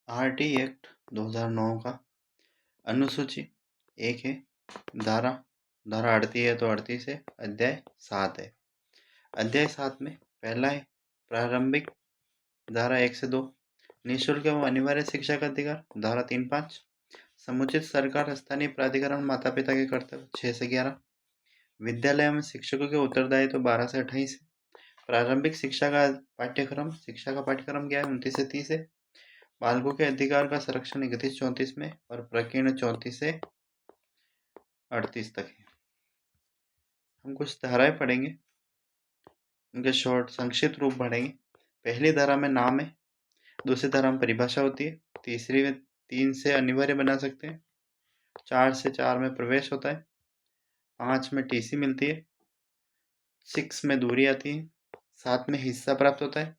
RT act 2009 का अनुसूची 1 है। धारा 38 है तो 38 है। अध्याय 7 है। अध्याय 7 में पहला है प्रारंभिक, धारा 1 से 2। निःशुल्क एवं अनिवार्य शिक्षा का अधिकार, धारा 3-5। समुचित सरकार स्थानीय प्राधिकरण माता पिता के कर्तव्य, 6 से 11। विद्यालय में शिक्षकों के उत्तरदायित्व, 12 से 28। प्रारंभिक शिक्षा का पाठ्यक्रम क्या है, 29 से 30 है। बालकों के अधिकार का संरक्षण 31-34 में और प्रकीर्ण 34 से 38 तक है। हम कुछ धाराएं पढ़ेंगे, उनके शॉर्ट संक्षिप्त रूप पढ़ेंगे। पहली धारा में नाम है, दूसरी धारा में परिभाषा होती है, तीसरी में 3 से अनिवार्य बना सकते हैं, 4 से 4 में प्रवेश होता है, 5 में टीसी मिलती है, 6 में दूरी आती है, 7 में हिस्सा प्राप्त होता है,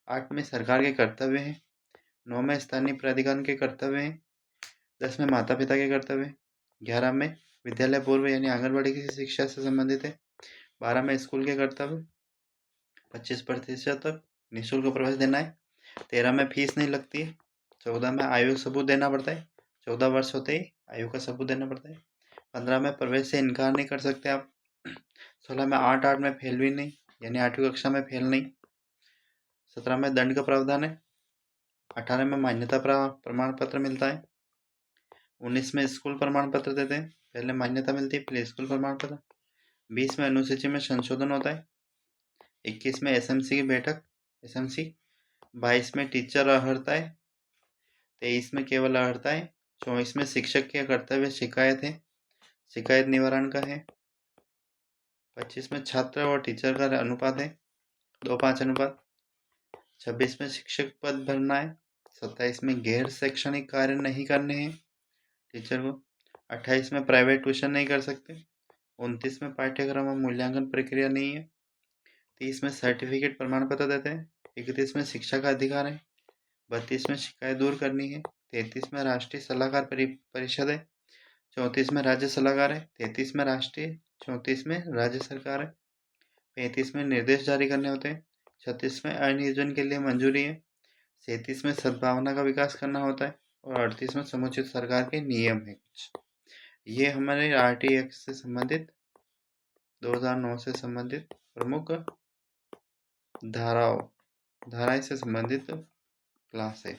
8 में सरकार के कर्तव्य हैं, 9 में स्थानीय प्राधिकरण के कर्तव्य हैं, 10 में माता पिता के कर्तव्य हैं, 11 में विद्यालय पूर्व यानी आंगनबाड़ी की शिक्षा से संबंधित है, 12 में स्कूल के कर्तव्य, 25% तक निःशुल्क प्रवेश देना है, 13 में फीस नहीं लगती है, 14 में आयु सबूत देना पड़ता है, 14 वर्ष होते ही आयु का सबूत देना पड़ता है, 15 में प्रवेश से इनकार नहीं कर सकते आप, 16 में 8 में फेल भी नहीं यानी 8वीं कक्षा में फेल नहीं, 17 में दंड का प्रावधान है, 18 में मान्यता प्रमाण पत्र मिलता है, 19 में स्कूल प्रमाण पत्र देते हैं, पहले मान्यता मिलती है फिर स्कूल प्रमाण पत्र, 20 में अनुसूची में संशोधन होता है, 21 में एसएमसी की बैठक एसएमसी, 22 में टीचर अर्हता है, 23 में केवल अर्हता है, 24 में शिक्षक के कर्तव्य शिकायत है, शिकायत निवारण का है, 25 में छात्र और टीचर का अनुपात है 2:5 अनुपात, 26 में शिक्षक पद भरना है, 27 में गैर शैक्षणिक कार्य नहीं करने हैं टीचर को, 28 में प्राइवेट ट्यूशन नहीं कर सकते, 29 में पाठ्यक्रम और मूल्यांकन प्रक्रिया नहीं है, 30 में सर्टिफिकेट प्रमाण पत्र देते हैं, 31 में शिक्षा का अधिकार है, 32 में शिकायत दूर करनी है, 33 में राष्ट्रीय सलाहकार परिषद है, 34 में राज्य सलाहकार है, 33 में राष्ट्रीय, 34 में राज्य सरकार है, 35 में निर्देश जारी करने होते हैं, 36 में अनियोजन के लिए मंजूरी है, 37 में सद्भावना का विकास करना होता है और 38 में समुचित सरकार के नियम है कुछ। ये हमारे आरटी एक्ट से संबंधित 2009 से संबंधित प्रमुख धाराएं से संबंधित क्लास है।